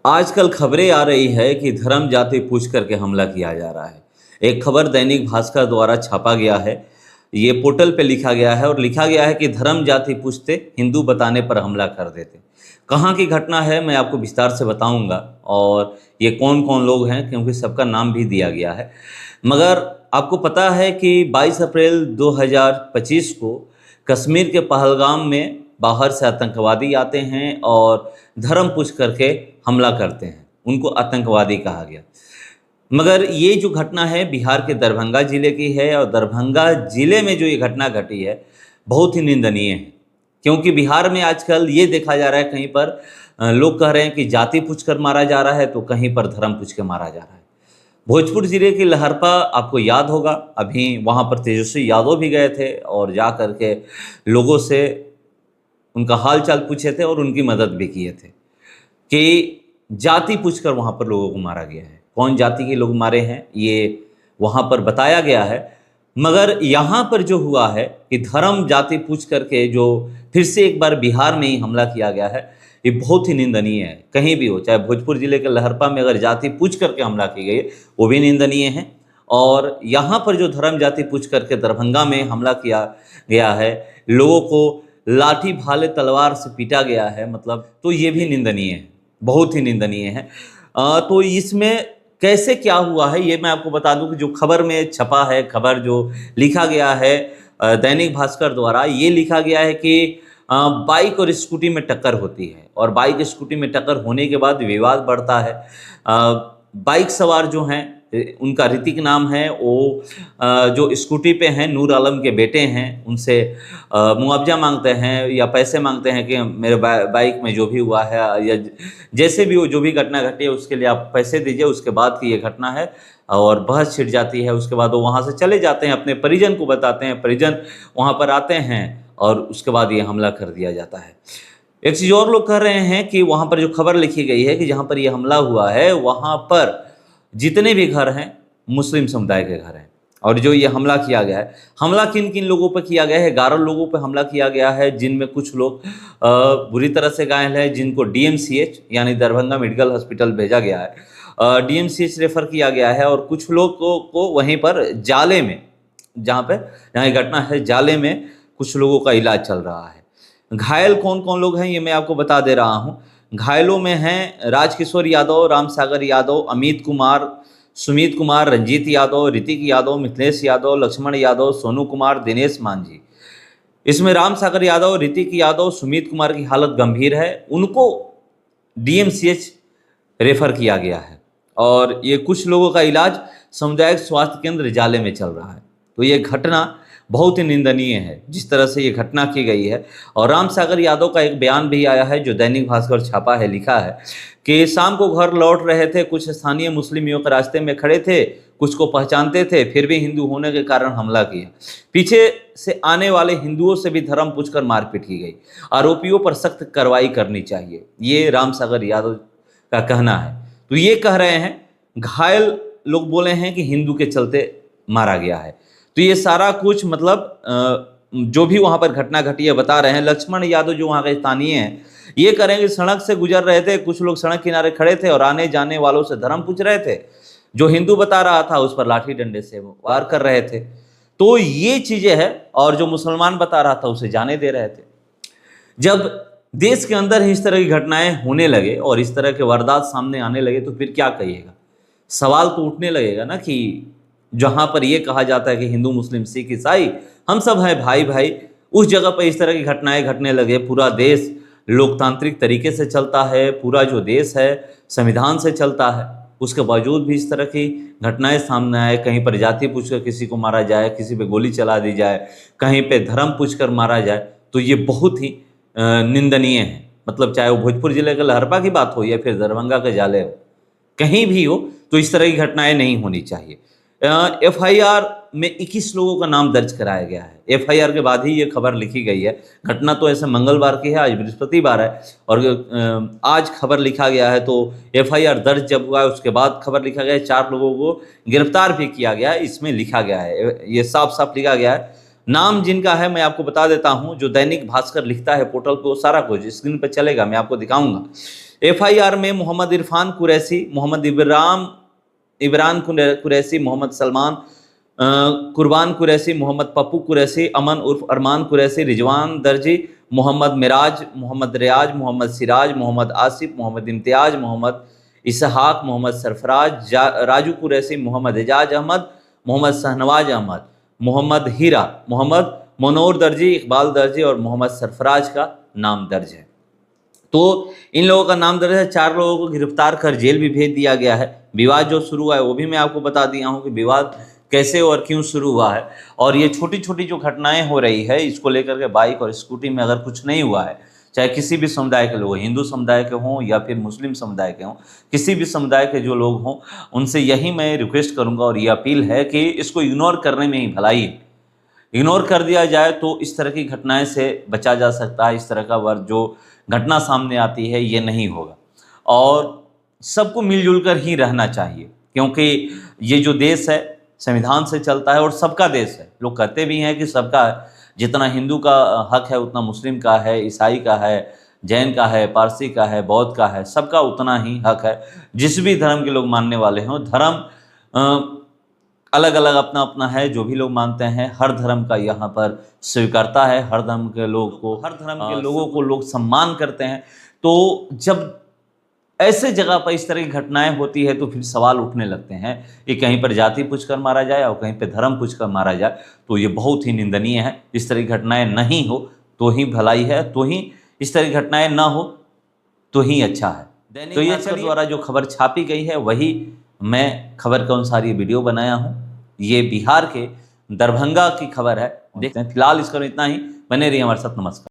आजकल खबरें आ रही है कि धर्म जाति पूछ करके हमला किया जा रहा है। एक खबर दैनिक भास्कर द्वारा छापा गया है। ये पोर्टल पे लिखा गया है और लिखा गया है कि धर्म जाति पूछते हिंदू बताने पर हमला कर देते। कहाँ की घटना है मैं आपको विस्तार से बताऊंगा और ये कौन कौन लोग हैं क्योंकि सबका नाम भी दिया गया है। मगर आपको पता है कि 22 अप्रैल 2025 को कश्मीर के पहलगाम में बाहर से आतंकवादी आते हैं और धर्म पूछ करके हमला करते हैं। उनको आतंकवादी कहा गया। मगर ये जो घटना है बिहार के दरभंगा जिले की है और दरभंगा जिले में जो ये घटना घटी है बहुत ही निंदनीय है। क्योंकि बिहार में आजकल ये देखा जा रहा है कहीं पर लोग कह रहे हैं कि जाति पूछ कर मारा जा रहा है तो कहीं पर धर्म पूछ के मारा जा रहा है। भोजपुर जिले की लहरपा आपको याद होगा, अभी वहाँ पर तेजस्वी यादव भी गए थे और जा कर के लोगों से उनका हाल चाल पूछे थे और उनकी मदद भी किए थे कि जाति पूछकर वहाँ पर लोगों को मारा गया है। कौन जाति के लोग मारे हैं ये वहाँ पर बताया गया है। मगर यहाँ पर जो हुआ है कि धर्म जाति पूछ करके जो फिर से एक बार बिहार में ही हमला किया गया है, ये बहुत ही निंदनीय है। कहीं भी हो, चाहे भोजपुर जिले के लहरपा में अगर जाति पूछ करके हमला की गई वो भी निंदनीय है। और यहाँ पर जो धर्म जाति पूछ करके दरभंगा में हमला किया गया है, लोगों को लाठी भाले तलवार से पीटा गया है, मतलब तो ये भी निंदनीय है, बहुत ही निंदनीय है। तो इसमें कैसे क्या हुआ है ये मैं आपको बता दूं कि जो खबर में छपा है, खबर जो लिखा गया है दैनिक भास्कर द्वारा, ये लिखा गया है कि बाइक और स्कूटी में टक्कर होती है और बाइक स्कूटी में टक्कर होने के बाद विवाद बढ़ता है। बाइक सवार जो हैं उनका ऋतिक नाम है, वो जो स्कूटी पे हैं नूर आलम के बेटे हैं, उनसे मुआवजा मांगते हैं या पैसे मांगते हैं कि मेरे बाइक में जो भी हुआ है या जैसे भी वो जो भी घटना घटी है उसके लिए आप पैसे दीजिए। उसके बाद की ये घटना है और बहस छिड़ जाती है। उसके बाद वो वहाँ से चले जाते हैं, अपने परिजन को बताते हैं, परिजन वहाँ पर आते हैं और उसके बाद ये हमला कर दिया जाता है। एक चीज़ और लोग कह रहे हैं कि वहाँ पर जो खबर लिखी गई है कि जहाँ पर ये हमला हुआ है वहाँ पर जितने भी घर हैं मुस्लिम समुदाय के घर हैं। और जो ये हमला किया गया है, हमला किन किन लोगों पर किया गया है? 11 लोगों पर हमला किया गया है, जिनमें कुछ लोग बुरी तरह से घायल हैं, जिनको DMCH यानी दरभंगा मेडिकल हॉस्पिटल भेजा गया है, DMCH रेफर किया गया है। और कुछ लोग को वहीं पर जाले में, जहाँ घटना है जाले में कुछ लोगों का इलाज चल रहा है। घायल कौन कौन लोग हैं ये मैं आपको बता दे रहा हूँ। घायलों में हैं राजकिशोर यादव, राम सागर यादव, अमित कुमार, सुमित कुमार, रंजीत यादव, ऋतिक यादव, मिथिलेश यादव, लक्ष्मण यादव, सोनू कुमार, दिनेश मांझी। इसमें राम सागर यादव, ऋतिक यादव, सुमित कुमार की हालत गंभीर है, उनको DMCH रेफर किया गया है। और ये कुछ लोगों का इलाज सामुदायिक स्वास्थ्य केंद्र जाले में चल रहा है। तो ये घटना बहुत ही निंदनीय है जिस तरह से ये घटना की गई है। और राम सागर यादव का एक बयान भी आया है जो दैनिक भास्कर छापा है, लिखा है कि शाम को घर लौट रहे थे, कुछ स्थानीय मुस्लिम युवक रास्ते में खड़े थे, कुछ को पहचानते थे, फिर भी हिंदू होने के कारण हमला किया। पीछे से आने वाले हिंदुओं से भी धर्म पूछकर मारपीट की गई। आरोपियों पर सख्त कार्रवाई करनी चाहिए, ये राम सागर यादव का कहना है। तो ये कह रहे हैं, घायल लोग बोले हैं कि हिंदू के चलते मारा गया है। तो ये सारा कुछ मतलब जो भी वहाँ पर घटना घटी है बता रहे हैं। लक्ष्मण यादव जो वहाँ के स्थानीय हैं ये कह रहे हैं कि सड़क से गुजर रहे थे, कुछ लोग सड़क किनारे खड़े थे और आने जाने वालों से धर्म पूछ रहे थे। जो हिंदू बता रहा था उस पर लाठी डंडे से वो वार कर रहे थे। तो ये चीज़ें हैं। और जो मुसलमान बता रहा था उसे जाने दे रहे थे। जब देश के अंदर ही इस तरह की घटनाएं होने लगे और इस तरह के वारदात सामने आने लगे तो फिर क्या कहिएगा? सवाल तो उठने लगेगा ना कि जहाँ पर यह कहा जाता है कि हिंदू मुस्लिम सिख ईसाई हम सब हैं भाई भाई, उस जगह पर इस तरह की घटनाएं घटने लगे। पूरा देश लोकतांत्रिक तरीके से चलता है, पूरा जो देश है संविधान से चलता है, उसके बावजूद भी इस तरह की घटनाएं सामने आए। कहीं पर जाति पूछकर किसी को मारा जाए, किसी पे गोली चला दी जाए, कहीं पे धर्म पूछकर मारा जाए, तो ये बहुत ही निंदनीय है। मतलब चाहे वो भोजपुर जिले के लहरपा की बात हो या फिर दरभंगा के जाले हो, कहीं भी हो तो इस तरह की घटनाएं नहीं होनी चाहिए। FIR में 21 लोगों का नाम दर्ज कराया गया है। FIR के बाद ही ये खबर लिखी गई है। घटना तो ऐसे मंगलवार की है, आज बृहस्पतिवार है और आज खबर लिखा गया है। तो FIR दर्ज जब हुआ है उसके बाद खबर लिखा गया है। 4 लोगों को गिरफ्तार भी किया गया है। इसमें लिखा गया है, ये साफ साफ लिखा गया है। नाम जिनका है मैं आपको बता देता हूं, जो दैनिक भास्कर लिखता है पोर्टल पे, वो सारा कुछ स्क्रीन पर चलेगा, मैं आपको दिखाऊंगा। FIR में मोहम्मद इरफान कुरैशी, मोहम्मद इमरान कुरैशी, मोहम्मद सलमान कुर्बान कुरैशी, मोहम्मद पप्पू कुरैशी, अमन उर्फ अरमान कुरैशी, रिजवान दर्जी, मोहम्मद मिराज, मोहम्मद रियाज, मोहम्मद सिराज, मोहम्मद आसिफ, मोहम्मद इम्तियाज, मोहम्मद इसहाक, मोहम्मद सरफराज, राजू कुरैशी, मोहम्मद एजाज अहमद, मोहम्मद शहनवाज अहमद, मोहम्मद हीरा, मोहम्मद मनोर दर्जी, इकबाल दर्जी और मोहम्मद सरफराज का नाम दर्ज है। तो इन लोगों का नाम दर्ज है। 4 लोगों को गिरफ्तार कर जेल भी भेज दिया गया है। विवाद जो शुरू हुआ है वो भी मैं आपको बता दिया हूँ कि विवाद कैसे और क्यों शुरू हुआ है। और ये छोटी छोटी जो घटनाएं हो रही है इसको लेकर के बाइक और स्कूटी में अगर कुछ नहीं हुआ है, चाहे किसी भी समुदाय के लोग, हिंदू समुदाय के हों या फिर मुस्लिम समुदाय के हों, किसी भी समुदाय के जो लोग हों, उनसे यही मैं रिक्वेस्ट करूँगा और ये अपील है कि इसको इग्नोर करने में ही भलाई है। इग्नोर कर दिया जाए तो इस तरह की घटनाएं से बचा जा सकता है। इस तरह का वर्ग जो घटना सामने आती है ये नहीं होगा और सबको मिलजुल कर ही रहना चाहिए, क्योंकि ये जो देश है संविधान से चलता है और सबका देश है। लोग कहते भी हैं कि सबका है, जितना हिंदू का हक है उतना मुस्लिम का है, ईसाई का है, जैन का है, पारसी का है, बौद्ध का है, सबका उतना ही हक है। जिस भी धर्म के लोग मानने वाले हों, धर्म अलग अलग अपना अपना है। जो भी लोग मानते हैं हर धर्म का यहाँ पर स्वीकारता है, हर धर्म के लोगों को लोग सम्मान करते हैं। तो जब ऐसे जगह पर इस तरह की घटनाएं होती है तो फिर सवाल उठने लगते हैं कि कहीं पर जाति पूछकर मारा जाए और कहीं पर धर्म पूछकर मारा जाए, तो ये बहुत ही निंदनीय है। इस तरह की घटनाएं नहीं हो तो ही भलाई है, तो ही इस तरह की घटनाएं ना हो तो ही अच्छा है। तो ये द्वारा जो खबर छापी गई है वही मैं खबर के अनुसार ये वीडियो बनाया हूँ। ये बिहार के दरभंगा की खबर है। देखते हैं। फिलहाल इसका इतना ही। बने रहिए हमारे साथ। नमस्कार।